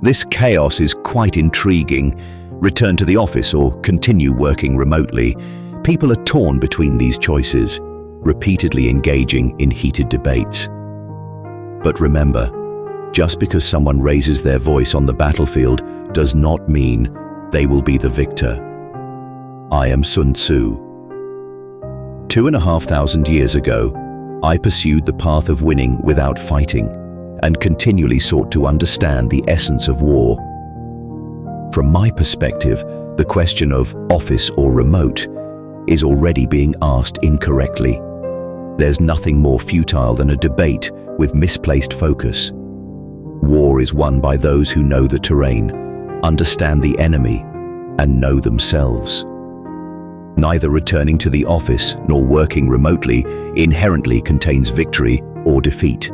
This chaos is quite intriguing. Return to the office or continue working remotely. People are torn between these choices, repeatedly engaging in heated debates. But remember, just because someone raises their voice on the battlefield does not mean they will be the victor. I am Sun Tzu. 2,500 years ago, I pursued the path of winning without fighting and continually sought to understand the essence of war. From my perspective, the question of office or remote is already being asked incorrectly. There's nothing more futile than a debate with misplaced focus. War is won by those who know the terrain, understand the enemy, and know themselves. Neither returning to the office nor working remotely inherently contains victory or defeat.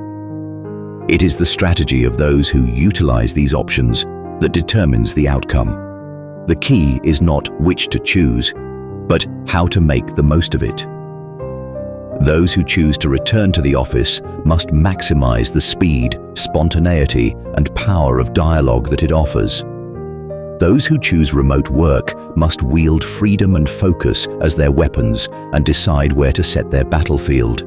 It is the strategy of those who utilize these options that determines the outcome. The key is not which to choose, but how to make the most of it. Those who choose to return to the office must maximize the speed, spontaneity, and power of dialogue that it offers. Those who choose remote work must wield freedom and focus as their weapons and decide where to set their battlefield.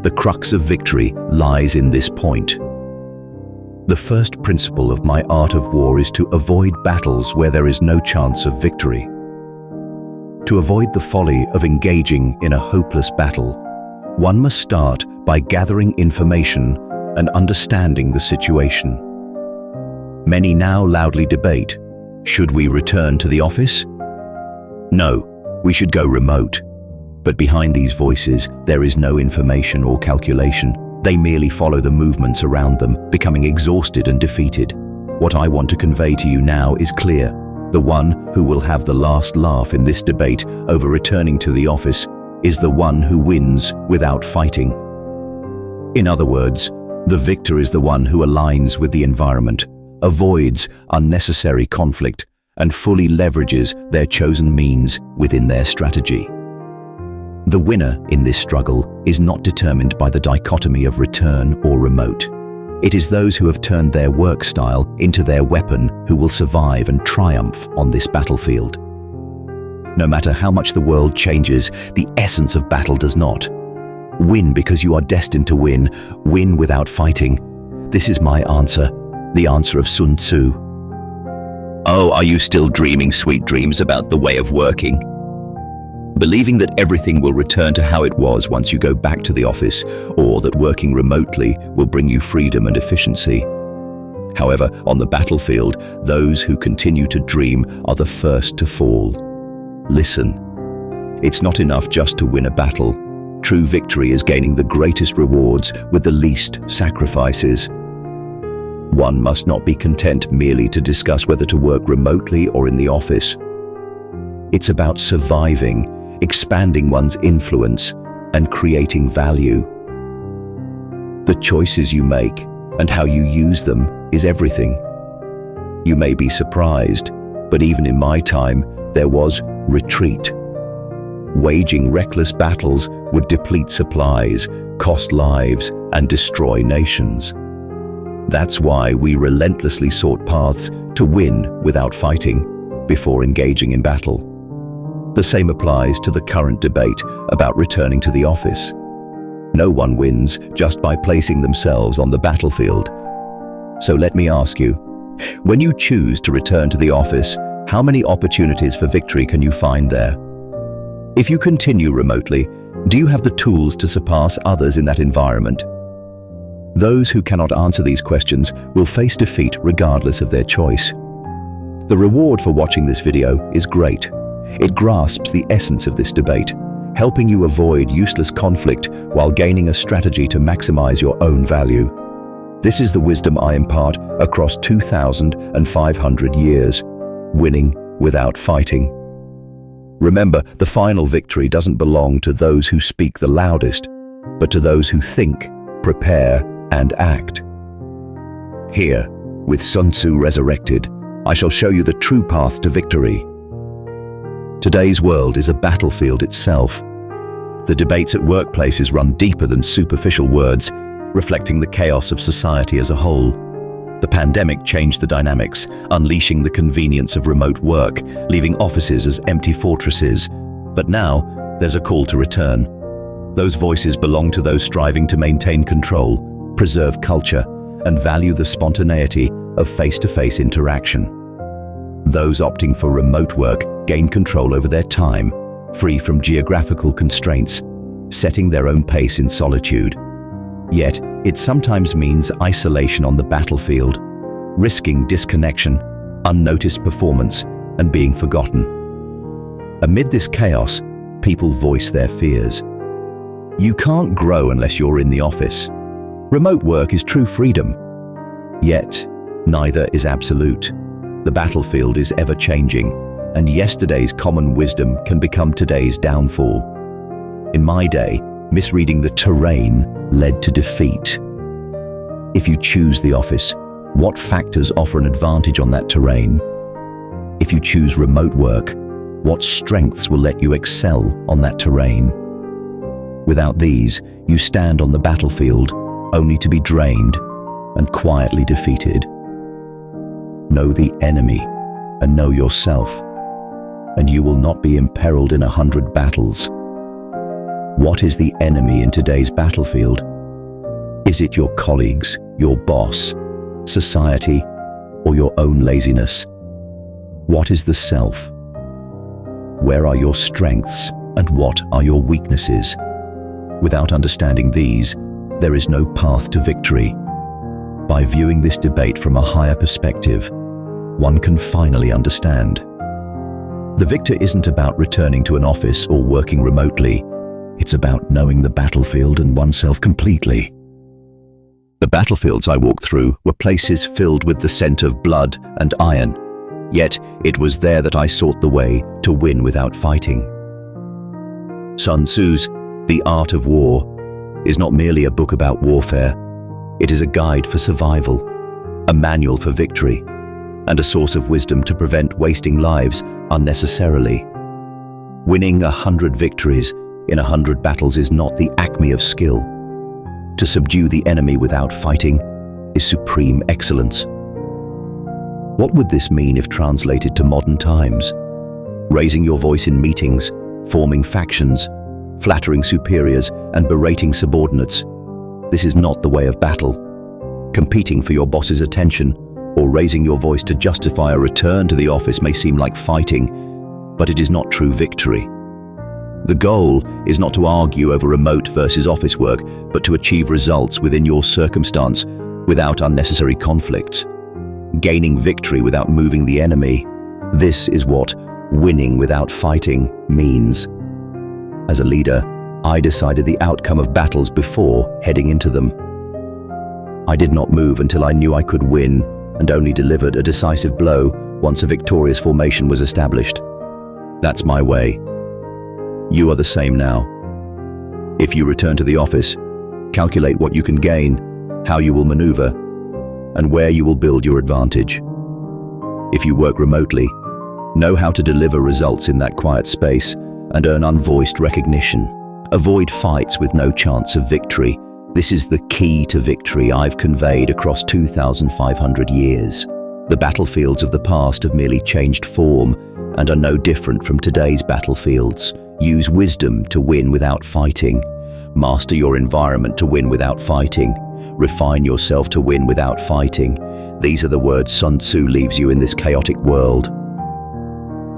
The crux of victory lies in this point. The first principle of my art of war is to avoid battles where there is no chance of victory. To avoid the folly of engaging in a hopeless battle, one must start by gathering information and understanding the situation. Many now loudly debate, should we return to the office? No, we should go remote. But behind these voices, there is no information or calculation. They merely follow the movements around them, becoming exhausted and defeated. What I want to convey to you now is clear. The one who will have the last laugh in this debate over returning to the office is the one who wins without fighting. In other words, the victor is the one who aligns with the environment, avoids unnecessary conflict, and fully leverages their chosen means within their strategy. The winner in this struggle is not determined by the dichotomy of return or remote. It is those who have turned their work style into their weapon who will survive and triumph on this battlefield. No matter how much the world changes, the essence of battle does not. Win because you are destined to win. Win without fighting. This is my answer, the answer of Sun Tzu. Oh, are you still dreaming sweet dreams about the way of working? Believing that everything will return to how it was once you go back to the office, or that working remotely will bring you freedom and efficiency. However, on the battlefield, those who continue to dream are the first to fall. Listen, it's not enough just to win a battle. True victory is gaining the greatest rewards with the least sacrifices. One must not be content merely to discuss whether to work remotely or in the office. It's about surviving, expanding one's influence, and creating value. The choices you make and how you use them is everything. You may be surprised, but even in my time, there was retreat. Waging reckless battles would deplete supplies, cost lives, and destroy nations. That's why we relentlessly sought paths to win without fighting before engaging in battle. The same applies to the current debate about returning to the office. No one wins just by placing themselves on the battlefield. So let me ask you, when you choose to return to the office, how many opportunities for victory can you find there? If you continue remotely, do you have the tools to surpass others in that environment? Those who cannot answer these questions will face defeat regardless of their choice. The reward for watching this video is great. It grasps the essence of this debate, helping you avoid useless conflict while gaining a strategy to maximize your own value. This is the wisdom I impart across 2,500 years, winning without fighting. Remember, the final victory doesn't belong to those who speak the loudest, but to those who think, prepare, and act. Here, with Sun Tzu resurrected, I shall show you the true path to victory. Today's world is a battlefield itself. The debates at workplaces run deeper than superficial words, reflecting the chaos of society as a whole. The pandemic changed the dynamics, unleashing the convenience of remote work, leaving offices as empty fortresses. But now, there's a call to return. Those voices belong to those striving to maintain control, preserve culture, and value the spontaneity of face-to-face interaction. Those opting for remote work gain control over their time, free from geographical constraints, setting their own pace in solitude. Yet, it sometimes means isolation on the battlefield, risking disconnection, unnoticed performance, and being forgotten. Amid this chaos, people voice their fears. You can't grow unless you're in the office. Remote work is true freedom. Yet, neither is absolute. The battlefield is ever-changing, and yesterday's common wisdom can become today's downfall. In my day, misreading the terrain led to defeat. If you choose the office, what factors offer an advantage on that terrain? If you choose remote work, what strengths will let you excel on that terrain? Without these, you stand on the battlefield only to be drained and quietly defeated. Know the enemy and know yourself, and you will not be imperiled in 100 battles. What is the enemy in today's battlefield? Is it your colleagues, your boss, society, or your own laziness? What is the self? Where are your strengths and what are your weaknesses? Without understanding these, there is no path to victory. By viewing this debate from a higher perspective, one can finally understand. The victor isn't about returning to an office or working remotely. It's about knowing the battlefield and oneself completely. The battlefields I walked through were places filled with the scent of blood and iron. Yet it was there that I sought the way to win without fighting. Sun Tzu's The Art of War is not merely a book about warfare. It is a guide for survival, a manual for victory, and a source of wisdom to prevent wasting lives unnecessarily. Winning 100 victories in 100 battles is not the acme of skill. To subdue the enemy without fighting is supreme excellence. What would this mean if translated to modern times? Raising your voice in meetings, forming factions, flattering superiors, and berating subordinates. This is not the way of battle. Competing for your boss's attention or raising your voice to justify a return to the office may seem like fighting, but it is not true victory. The goal is not to argue over remote versus office work, but to achieve results within your circumstance without unnecessary conflicts. Gaining victory without moving the enemy. This is what winning without fighting means. As a leader, I decided the outcome of battles before heading into them. I did not move until I knew I could win, and only delivered a decisive blow once a victorious formation was established. That's my way. You are the same now. If you return to the office, calculate what you can gain, how you will maneuver, and where you will build your advantage. If you work remotely, know how to deliver results in that quiet space and earn unvoiced recognition. Avoid fights with no chance of victory. This is the key to victory I've conveyed across 2,500 years. The battlefields of the past have merely changed form and are no different from today's battlefields. Use wisdom to win without fighting. Master your environment to win without fighting. Refine yourself to win without fighting. These are the words Sun Tzu leaves you in this chaotic world.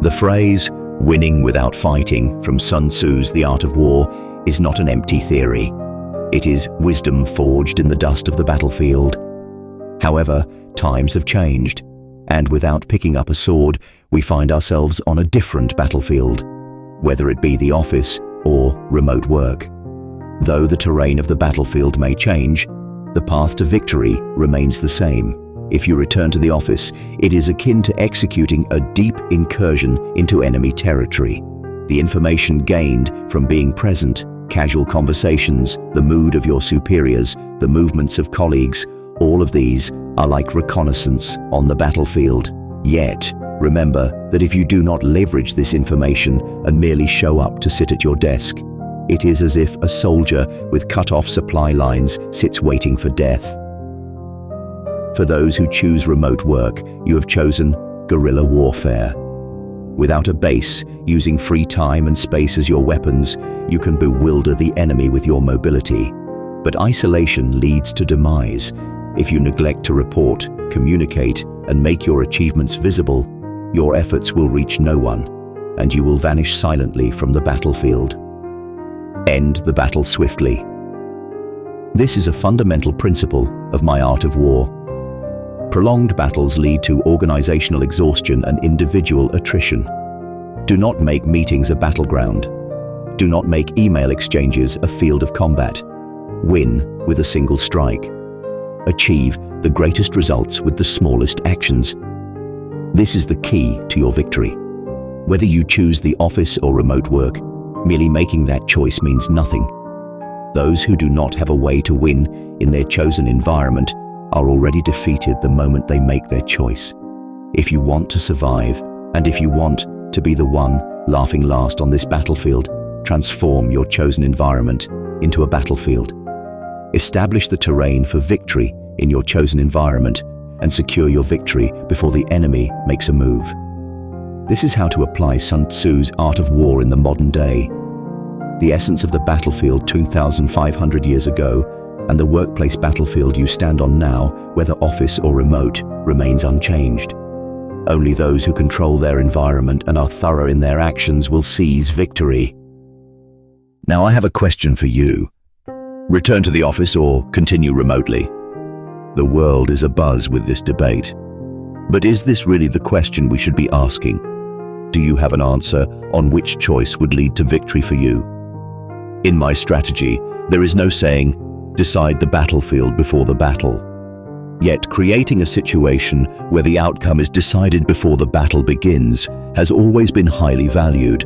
The phrase, winning without fighting, from Sun Tzu's The Art of War, is not an empty theory. It is wisdom forged in the dust of the battlefield. However, times have changed, and without picking up a sword, we find ourselves on a different battlefield, whether it be the office or remote work. Though the terrain of the battlefield may change, the path to victory remains the same. If you return to the office, it is akin to executing a deep incursion into enemy territory. The information gained from being present, casual conversations, the mood of your superiors, the movements of colleagues, all of these are like reconnaissance on the battlefield. Yet, remember that if you do not leverage this information and merely show up to sit at your desk, it is as if a soldier with cut-off supply lines sits waiting for death. For those who choose remote work, you have chosen guerrilla warfare. Without a base, using free time and space as your weapons, you can bewilder the enemy with your mobility. But isolation leads to demise. If you neglect to report, communicate, and make your achievements visible, your efforts will reach no one, and you will vanish silently from the battlefield. End the battle swiftly. This is a fundamental principle of my art of war. Prolonged battles lead to organizational exhaustion and individual attrition. Do not make meetings a battleground. Do not make email exchanges a field of combat. Win with a single strike. Achieve the greatest results with the smallest actions. This is the key to your victory. Whether you choose the office or remote work, merely making that choice means nothing. Those who do not have a way to win in their chosen environment are already defeated the moment they make their choice. If you want to survive, and if you want to be the one laughing last on this battlefield, transform your chosen environment into a battlefield. Establish the terrain for victory in your chosen environment and secure your victory before the enemy makes a move. This is how to apply Sun Tzu's art of war in the modern day. The essence of the battlefield 2,500 years ago and the workplace battlefield you stand on now, whether office or remote, remains unchanged. Only those who control their environment and are thorough in their actions will seize victory. Now I have a question for you. Return to the office or continue remotely? The world is abuzz with this debate. But is this really the question we should be asking? Do you have an answer on which choice would lead to victory for you? In my strategy, there is no saying, decide the battlefield before the battle. Yet creating a situation where the outcome is decided before the battle begins has always been highly valued.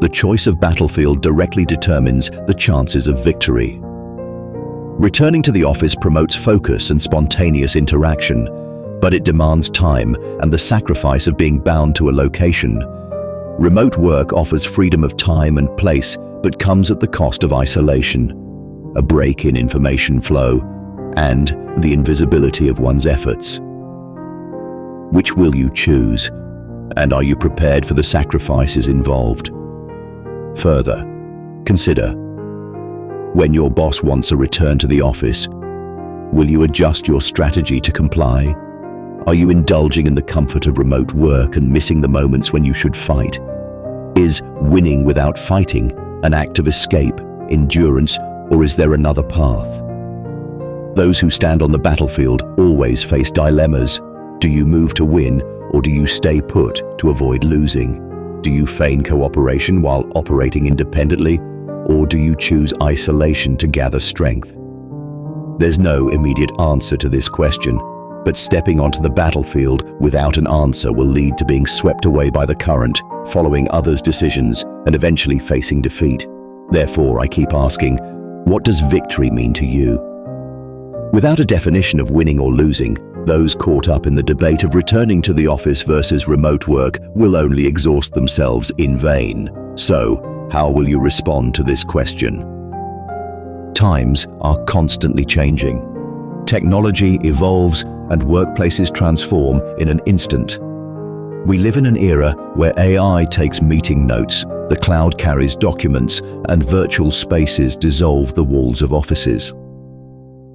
The choice of battlefield directly determines the chances of victory. Returning to the office promotes focus and spontaneous interaction, but it demands time and the sacrifice of being bound to a location. Remote work offers freedom of time and place, but comes at the cost of isolation, a break in information flow, and the invisibility of one's efforts. Which will you choose? And are you prepared for the sacrifices involved? Further, consider, when your boss wants a return to the office, will you adjust your strategy to comply? Are you indulging in the comfort of remote work and missing the moments when you should fight? Is winning without fighting an act of escape, endurance, or is there another path? Those who stand on the battlefield always face dilemmas. Do you move to win, or do you stay put to avoid losing? Do you feign cooperation while operating independently, or do you choose isolation to gather strength? There's no immediate answer to this question, but stepping onto the battlefield without an answer will lead to being swept away by the current, following others' decisions, and eventually facing defeat. Therefore, I keep asking, what does victory mean to you? Without a definition of winning or losing, those caught up in the debate of returning to the office versus remote work will only exhaust themselves in vain. So, how will you respond to this question? Times are constantly changing. Technology evolves and workplaces transform in an instant. We live in an era where AI takes meeting notes, the cloud carries documents, and virtual spaces dissolve the walls of offices.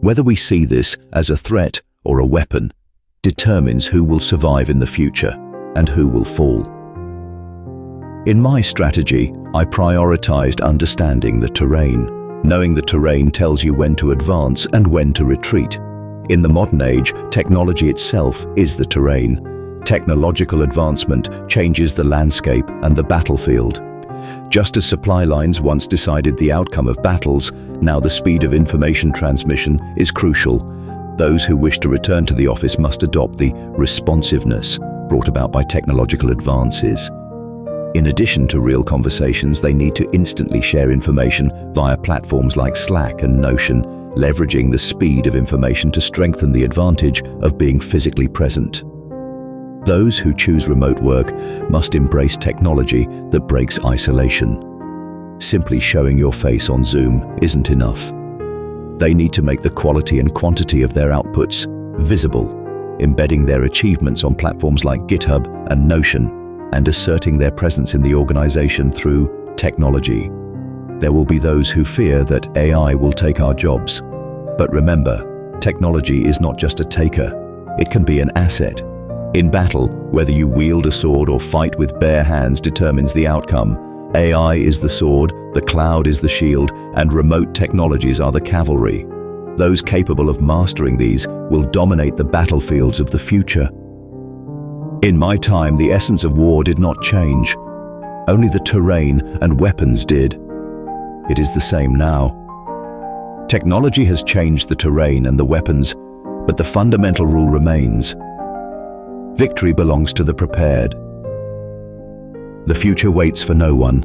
Whether we see this as a threat or a weapon determines who will survive in the future and who will fall. In my strategy, I prioritized understanding the terrain. Knowing the terrain tells you when to advance and when to retreat. In the modern age, technology itself is the terrain. Technological advancement changes the landscape and the battlefield. Just as supply lines once decided the outcome of battles, now the speed of information transmission is crucial. Those who wish to return to the office must adopt the responsiveness brought about by technological advances. In addition to real conversations, they need to instantly share information via platforms like Slack and Notion, leveraging the speed of information to strengthen the advantage of being physically present. Those who choose remote work must embrace technology that breaks isolation. Simply showing your face on Zoom isn't enough. They need to make the quality and quantity of their outputs visible embedding their achievements on platforms like GitHub and Notion, and asserting their presence in the organization through technology. There will be those who fear that AI will take our jobs. But remember, technology is not just a taker, it can be an asset. In battle, whether you wield a sword or fight with bare hands determines the outcome. AI is the sword, the cloud is the shield, and remote technologies are the cavalry. Those capable of mastering these will dominate the battlefields of the future. In my time, the essence of war did not change. Only the terrain and weapons did. It is the same now. Technology has changed the terrain and the weapons, but the fundamental rule remains. Victory belongs to the prepared. The future waits for no one.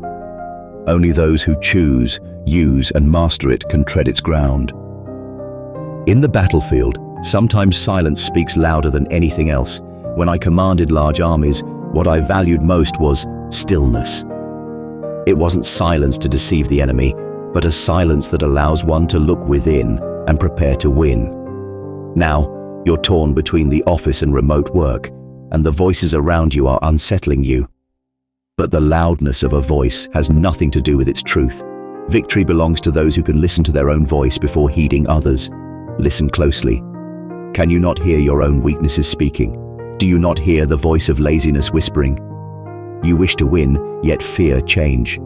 Only those who choose, use, and master it can tread its ground. In the battlefield, sometimes silence speaks louder than anything else. When I commanded large armies, what I valued most was stillness. It wasn't silence to deceive the enemy, but a silence that allows one to look within and prepare to win. Now, you're torn between the office and remote work, and the voices around you are unsettling you. But the loudness of a voice has nothing to do with its truth. Victory belongs to those who can listen to their own voice before heeding others. Listen closely. Can you not hear your own weaknesses speaking? Do you not hear the voice of laziness whispering? You wish to win, yet fear change.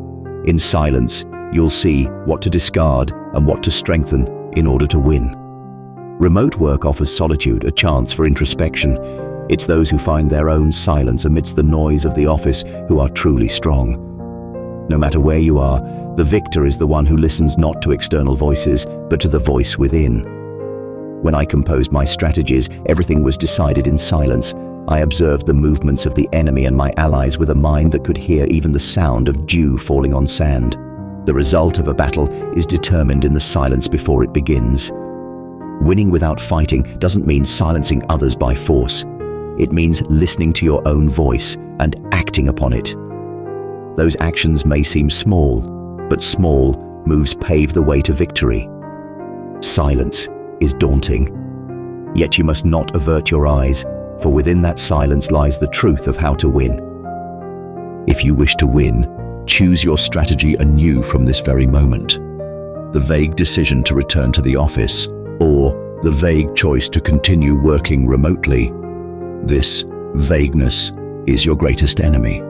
In silence, you'll see what to discard and what to strengthen in order to win. Remote work offers solitude, a chance for introspection. It's those who find their own silence amidst the noise of the office who are truly strong. No matter where you are, the victor is the one who listens not to external voices, but to the voice within. When I composed my strategies, everything was decided in silence. I observed the movements of the enemy and my allies with a mind that could hear even the sound of dew falling on sand. The result of a battle is determined in the silence before it begins. Winning without fighting doesn't mean silencing others by force. It means listening to your own voice and acting upon it. Those actions may seem small, but small moves pave the way to victory. Silence is daunting, yet you must not avert your eyes, for within that silence lies the truth of how to win. If you wish to win, choose your strategy anew from this very moment. The vague decision to return to the office, or the vague choice to continue working remotely. This vagueness is your greatest enemy.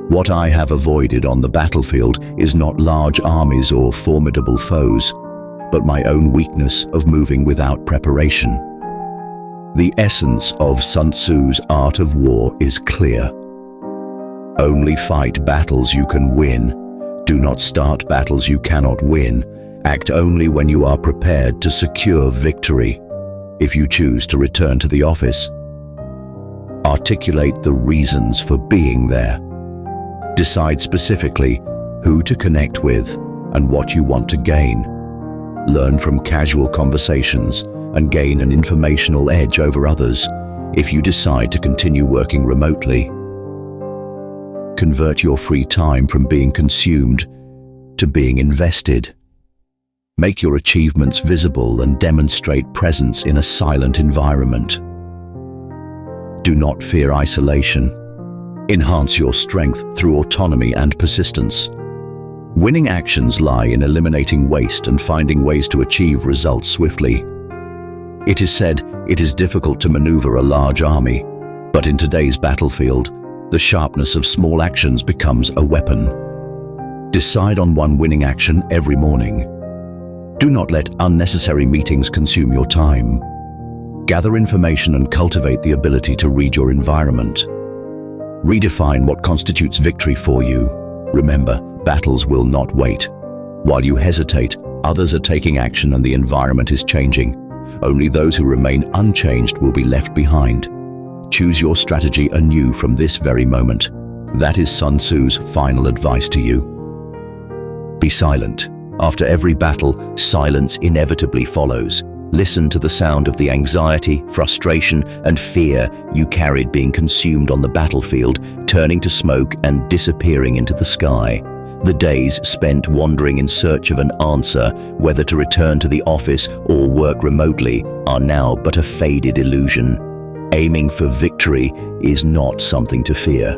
What I have avoided on the battlefield is not large armies or formidable foes, but my own weakness of moving without preparation. The essence of Sun Tzu's art of war is clear. Only fight battles you can win. Do not start battles you cannot win. Act only when you are prepared to secure victory. If you choose to return to the office, articulate the reasons for being there. Decide specifically who to connect with and what you want to gain. Learn from casual conversations and gain an informational edge over others if you decide to continue working remotely. Convert your free time from being consumed to being invested. Make your achievements visible and demonstrate presence in a silent environment. Do not fear isolation. Enhance your strength through autonomy and persistence. Winning actions lie in eliminating waste and finding ways to achieve results swiftly. It is said it is difficult to maneuver a large army, but in today's battlefield, the sharpness of small actions becomes a weapon. Decide on one winning action every morning. Do not let unnecessary meetings consume your time. Gather information and cultivate the ability to read your environment. Redefine what constitutes victory for you. Remember, battles will not wait. While you hesitate, others are taking action and the environment is changing. Only those who remain unchanged will be left behind. Choose your strategy anew from this very moment. That is Sun Tzu's final advice to you. Be silent. After every battle, silence inevitably follows. Listen to the sound of the anxiety, frustration, and fear you carried being consumed on the battlefield, turning to smoke and disappearing into the sky. The days spent wandering in search of an answer, whether to return to the office or work remotely, are now but a faded illusion. Aiming for victory is not something to fear.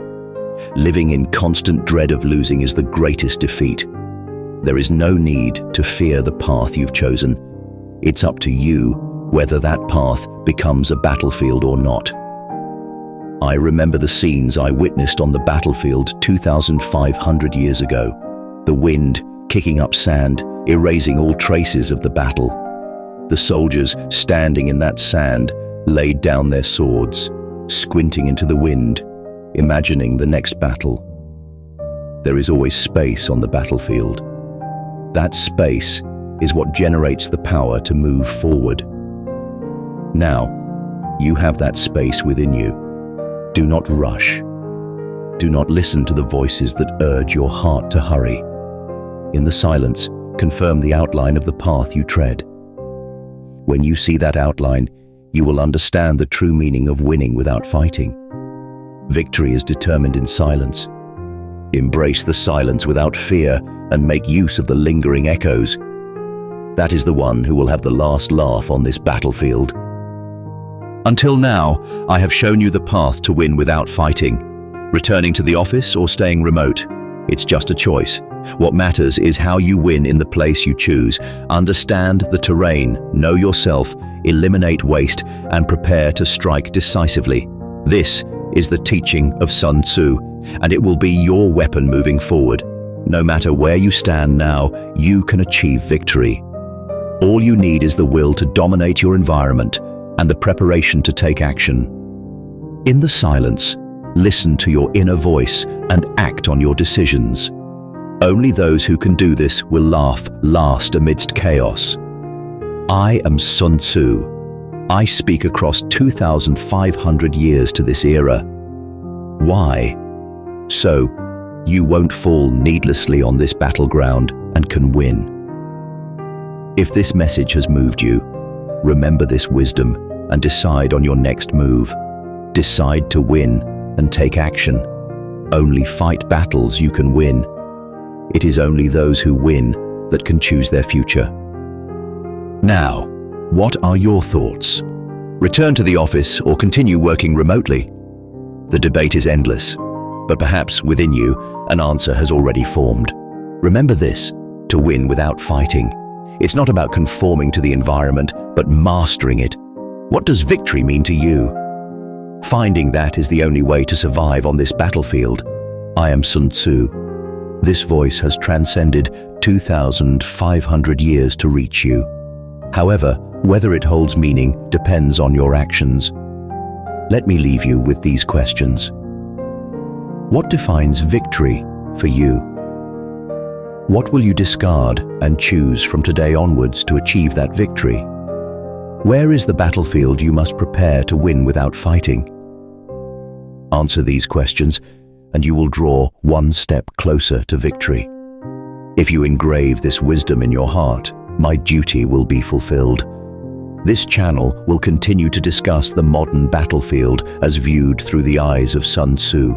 Living in constant dread of losing is the greatest defeat. There is no need to fear the path you've chosen. It's up to you whether that path becomes a battlefield or not. I remember the scenes I witnessed on the battlefield 2,500 years ago. The wind kicking up sand, erasing all traces of the battle. The soldiers standing in that sand laid down their swords, squinting into the wind, imagining the next battle. There is always space on the battlefield. That space is what generates the power to move forward. Now, you have that space within you. Do not rush. Do not listen to the voices that urge your heart to hurry. In the silence, confirm the outline of the path you tread. When you see that outline, you will understand the true meaning of winning without fighting. Victory is determined in silence. Embrace the silence without fear and make use of the lingering echoes. That is the one who will have the last laugh on this battlefield. Until now, I have shown you the path to win without fighting. Returning to the office or staying remote, it's just a choice. What matters is how you win in the place you choose. Understand the terrain, know yourself, eliminate waste, and prepare to strike decisively. This is the teaching of Sun Tzu, and it will be your weapon moving forward. No matter where you stand now, you can achieve victory. All you need is the will to dominate your environment and the preparation to take action. In the silence, listen to your inner voice and act on your decisions. Only those who can do this will last amidst chaos. I am Sun Tzu. I speak across 2,500 years to this era. Why? So, you won't fall needlessly on this battleground and can win. If this message has moved you, remember this wisdom and decide on your next move. Decide to win and take action. Only fight battles you can win. It is only those who win that can choose their future. Now, what are your thoughts? Return to the office or continue working remotely? The debate is endless, but perhaps within you, an answer has already formed. Remember this: to win without fighting. It's not about conforming to the environment, but mastering it. What does victory mean to you? Finding that is the only way to survive on this battlefield. I am Sun Tzu. This voice has transcended 2,500 years to reach you. However, whether it holds meaning depends on your actions. Let me leave you with these questions. What defines victory for you? What will you discard and choose from today onwards to achieve that victory? Where is the battlefield you must prepare to win without fighting? Answer these questions, and you will draw one step closer to victory. If you engrave this wisdom in your heart, my duty will be fulfilled. This channel will continue to discuss the modern battlefield as viewed through the eyes of Sun Tzu.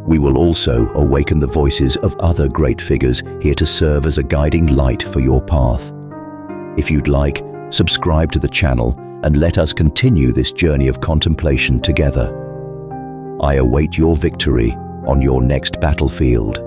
We will also awaken the voices of other great figures here to serve as a guiding light for your path. If you'd like, subscribe to the channel and let us continue this journey of contemplation together. I await your victory on your next battlefield.